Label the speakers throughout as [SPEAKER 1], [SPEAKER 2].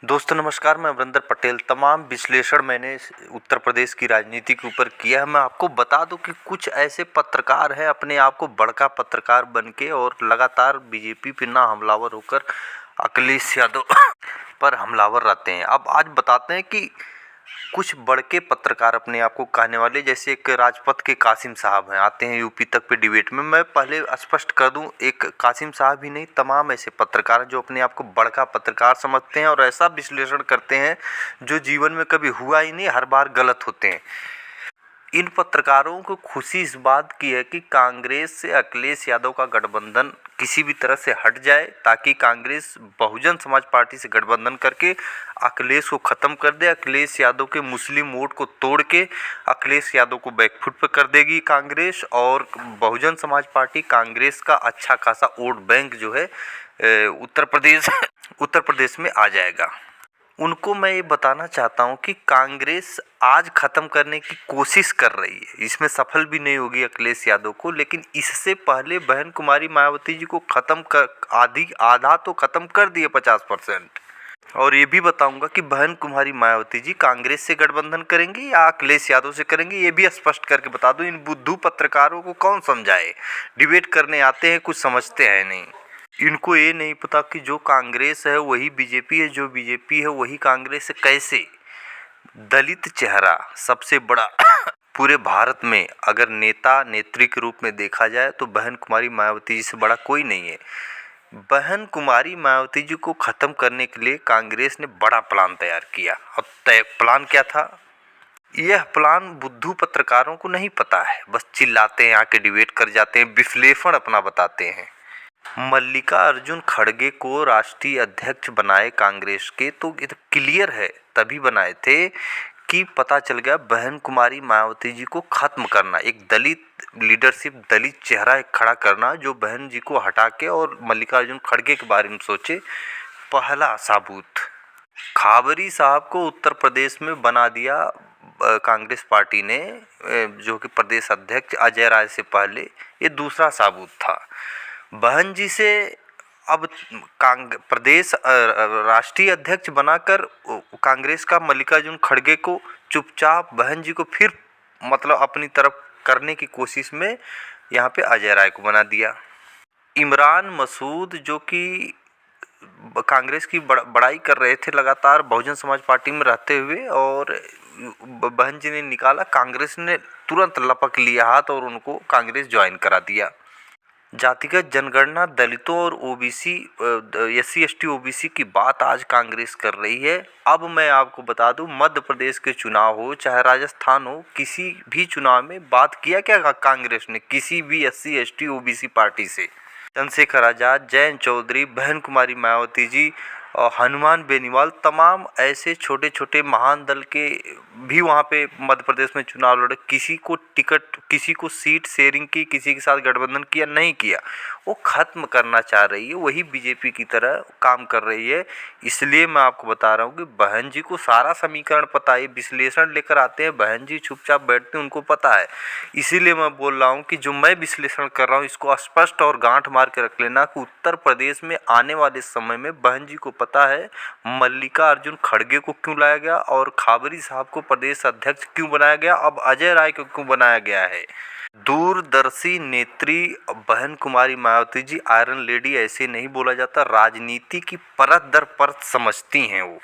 [SPEAKER 1] दोस्तों नमस्कार, मैं अमरिंदर पटेल। तमाम विश्लेषण मैंने उत्तर प्रदेश की राजनीति के ऊपर किया है। मैं आपको बता दूं कि कुछ ऐसे पत्रकार हैं अपने आप को बड़का पत्रकार बन के और लगातार बीजेपी पे ना हमलावर होकर अखिलेश यादव पर हमलावर रहते हैं। अब आज बताते हैं कि कुछ बड़के पत्रकार अपने आप को कहने वाले, जैसे एक राजपथ के कासिम साहब हैं, आते हैं यूपी तक पे डिबेट में। मैं पहले स्पष्ट कर दूं, एक कासिम साहब ही नहीं, तमाम ऐसे पत्रकार जो अपने आप को बड़का पत्रकार समझते हैं और ऐसा विश्लेषण करते हैं जो जीवन में कभी हुआ ही नहीं, हर बार गलत होते हैं। इन पत्रकारों को खुशी इस बात की है कि कांग्रेस से अखिलेश यादव का गठबंधन किसी भी तरह से हट जाए, ताकि कांग्रेस बहुजन समाज पार्टी से गठबंधन करके अखिलेश को ख़त्म कर दे। अखिलेश यादव के मुस्लिम वोट को तोड़ के अखिलेश यादव को बैकफुट पर कर देगी कांग्रेस, और बहुजन समाज पार्टी कांग्रेस का अच्छा खासा वोट बैंक जो है उत्तर प्रदेश में आ जाएगा। उनको मैं ये बताना चाहता हूँ कि कांग्रेस आज ख़त्म करने की कोशिश कर रही है, इसमें सफल भी नहीं होगी अखिलेश यादव को, लेकिन इससे पहले बहन कुमारी मायावती जी को ख़त्म कर आधा तो ख़त्म कर दिए 50%। और ये भी बताऊंगा कि बहन कुमारी मायावती जी कांग्रेस से गठबंधन करेंगी या अखिलेश यादव से करेंगे, ये भी स्पष्ट करके बता दूं। इन बुद्धू पत्रकारों को कौन समझाए, डिबेट करने आते हैं कुछ समझते हैं नहीं। इनको ये नहीं पता कि जो कांग्रेस है वही बीजेपी है, जो बीजेपी है वही कांग्रेस है। कैसे दलित चेहरा सबसे बड़ा पूरे भारत में अगर नेता नेत्री के रूप में देखा जाए तो बहन कुमारी मायावती जी से बड़ा कोई नहीं है। बहन कुमारी मायावती जी को ख़त्म करने के लिए कांग्रेस ने बड़ा प्लान तैयार किया। अब प्लान क्या था? यह प्लान बुद्धू पत्रकारों को नहीं पता है, बस चिल्लाते हैं, आके डिबेट कर जाते हैं, विश्लेषण अपना बताते हैं। मल्लिकार्जुन खड़गे को राष्ट्रीय अध्यक्ष बनाए कांग्रेस के, तो ये तो क्लियर है, तभी बनाए थे कि पता चल गया बहन कुमारी मायावती जी को खत्म करना, एक दलित लीडरशिप, दलित चेहरा एक खड़ा करना जो बहन जी को हटा के और मल्लिकार्जुन खड़गे के बारे में सोचे। पहला साबूत, खाबरी साहब को उत्तर प्रदेश में बना दिया कांग्रेस पार्टी ने, जो कि प्रदेश अध्यक्ष अजय राय से पहले। ये दूसरा साबूत था। बहन जी से अब प्रदेश राष्ट्रीय अध्यक्ष बनाकर कांग्रेस का मल्लिकार्जुन खड़गे को चुपचाप बहन जी को फिर मतलब अपनी तरफ करने की कोशिश में यहाँ पे अजय राय को बना दिया। इमरान मसूद जो कि कांग्रेस की बड़ाई कर रहे थे लगातार बहुजन समाज पार्टी में रहते हुए, और बहन जी ने निकाला, कांग्रेस ने तुरंत लपक लिया हाथ और उनको कांग्रेस ज्वाइन करा दिया। जातिगत जनगणना, दलितों और ओबीसी, एससी एसटी ओबीसी की बात आज कांग्रेस कर रही है। अब मैं आपको बता दूं, मध्य प्रदेश के चुनाव हो चाहे राजस्थान हो, किसी भी चुनाव में बात किया क्या कांग्रेस ने किसी भी एससी एसटी ओबीसी पार्टी से? चंद्रशेखर आजाद, जयंत चौधरी, बहन कुमारी मायावती जी और हनुमान बेनीवाल, तमाम ऐसे छोटे छोटे महान दल के भी वहाँ पे मध्य प्रदेश में चुनाव लड़े। किसी को टिकट, किसी को सीट शेयरिंग की, किसी के साथ गठबंधन किया नहीं किया, वो ख़त्म करना चाह रही है, वही बीजेपी की तरह काम कर रही है। इसलिए मैं आपको बता रहा हूँ कि बहन जी को सारा समीकरण पता है, विश्लेषण लेकर आते हैं, बहन जी चुपचाप बैठते हैं, उनको पता है। इसीलिए मैं बोल रहा हूँ कि जो मैं विश्लेषण कर रहा हूँ इसको स्पष्ट और गांठ मार के रख लेना कि उत्तर प्रदेश में आने वाले समय में बहन जी को पता है मल्लिकार्जुन खड़गे को क्यों लाया गया और खाबरी साहब को प्रदेश अध्यक्ष क्यों बनाया गया, अब अजय राय को क्यों बनाया गया है। दूरदर्शी नेत्री बहन कुमारी मायावती जी आयरन लेडी ऐसे नहीं बोला जाता, राजनीति की परत दर परत समझती हैं वो।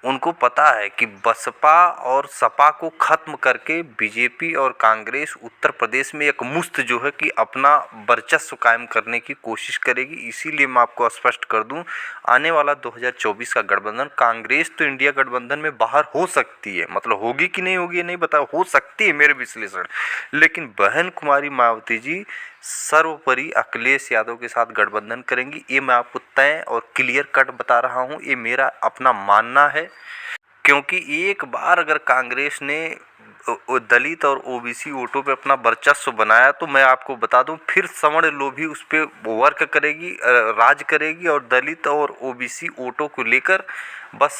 [SPEAKER 1] उनको पता है कि बसपा और सपा को खत्म करके बीजेपी और कांग्रेस उत्तर प्रदेश में एक मुश्त जो है कि अपना वर्चस्व कायम करने की कोशिश करेगी। इसीलिए मैं आपको स्पष्ट कर दूं, आने वाला 2024 का गठबंधन, कांग्रेस तो इंडिया गठबंधन में बाहर हो सकती है, मतलब होगी कि नहीं होगी ये नहीं बता, हो सकती है मेरे विश्लेषण, लेकिन बहन कुमारी मायावती जी सर्वोपरि अखिलेश यादव के साथ गठबंधन करेंगी। ये मैं आपको तय और क्लियर कट बता रहा हूँ, ये मेरा अपना मानना है। क्योंकि एक बार अगर कांग्रेस ने दलित और ओबीसी वोटों पे अपना वर्चस्व बनाया, तो मैं आपको बता दूं फिर सवर्ण लोभी उस पर वर्क करेगी, राज करेगी और दलित और ओबीसी वोटों को लेकर बस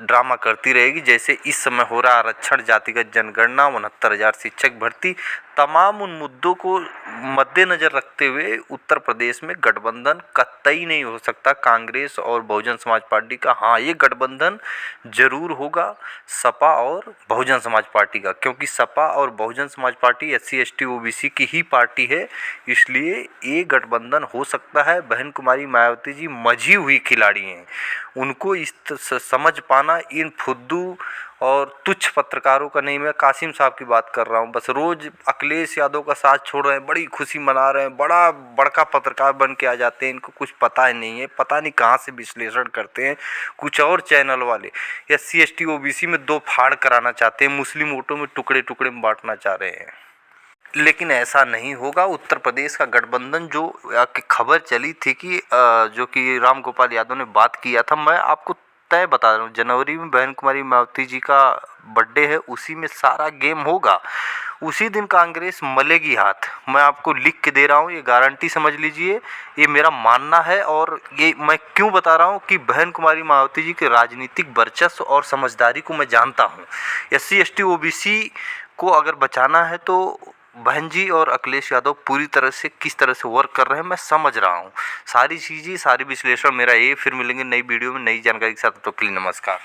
[SPEAKER 1] ड्रामा करती रहेगी। जैसे इस समय हो रहा आरक्षण, जातिगत जनगणना, 69,000 शिक्षक भर्ती, तमाम उन मुद्दों को मद्देनजर रखते हुए उत्तर प्रदेश में गठबंधन कतई नहीं हो सकता कांग्रेस और बहुजन समाज पार्टी का। हाँ, ये गठबंधन जरूर होगा सपा और बहुजन समाज पार्टी का, क्योंकि सपा और Bahujan Samaj party SC ST OBC की ही पार्टी है, इसलिए ये गठबंधन हो सकता है। बहन कुमारी मायावती जी मजी हुई खिलाड़ी हैं, उनको इस समझ पाना इन फुद्दू और तुच्छ पत्रकारों का नहीं, मैं कासिम साहब की बात कर रहा हूँ, बस रोज अखिलेश यादव का साथ छोड़ रहे हैं, बड़ी खुशी मना रहे हैं, बड़ा बड़का पत्रकार बन के आ जाते हैं, इनको कुछ पता ही नहीं है, पता नहीं कहाँ से विश्लेषण करते हैं। कुछ और चैनल वाले SC ST OBC में दो फाड़ कराना चाहते हैं, मुस्लिम वोटों में टुकड़े टुकड़े में बांटना चाह रहे हैं, लेकिन ऐसा नहीं होगा। उत्तर प्रदेश का गठबंधन जो खबर चली थी कि जो कि राम गोपाल यादव ने बात किया था, मैं आपको तय बता रहा हूँ, जनवरी में बहन कुमारी मायावती जी का बर्थडे है, उसी में सारा गेम होगा, उसी दिन कांग्रेस मलेगी हाथ। मैं आपको लिख के दे रहा हूँ, ये गारंटी समझ लीजिए, ये मेरा मानना है। और ये मैं क्यों बता रहा हूँ कि बहन कुमारी मायावती जी के राजनीतिक वर्चस्व और समझदारी को मैं जानता हूँ। SC ST OBC को अगर बचाना है तो बहन जी और अखिलेश यादव पूरी तरह से किस तरह से वर्क कर रहे हैं मैं समझ रहा हूँ। सारी चीज़ें, सारी विश्लेषण मेरा ये, फिर मिलेंगे नई वीडियो में नई जानकारी के साथ, तो के लिए नमस्कार।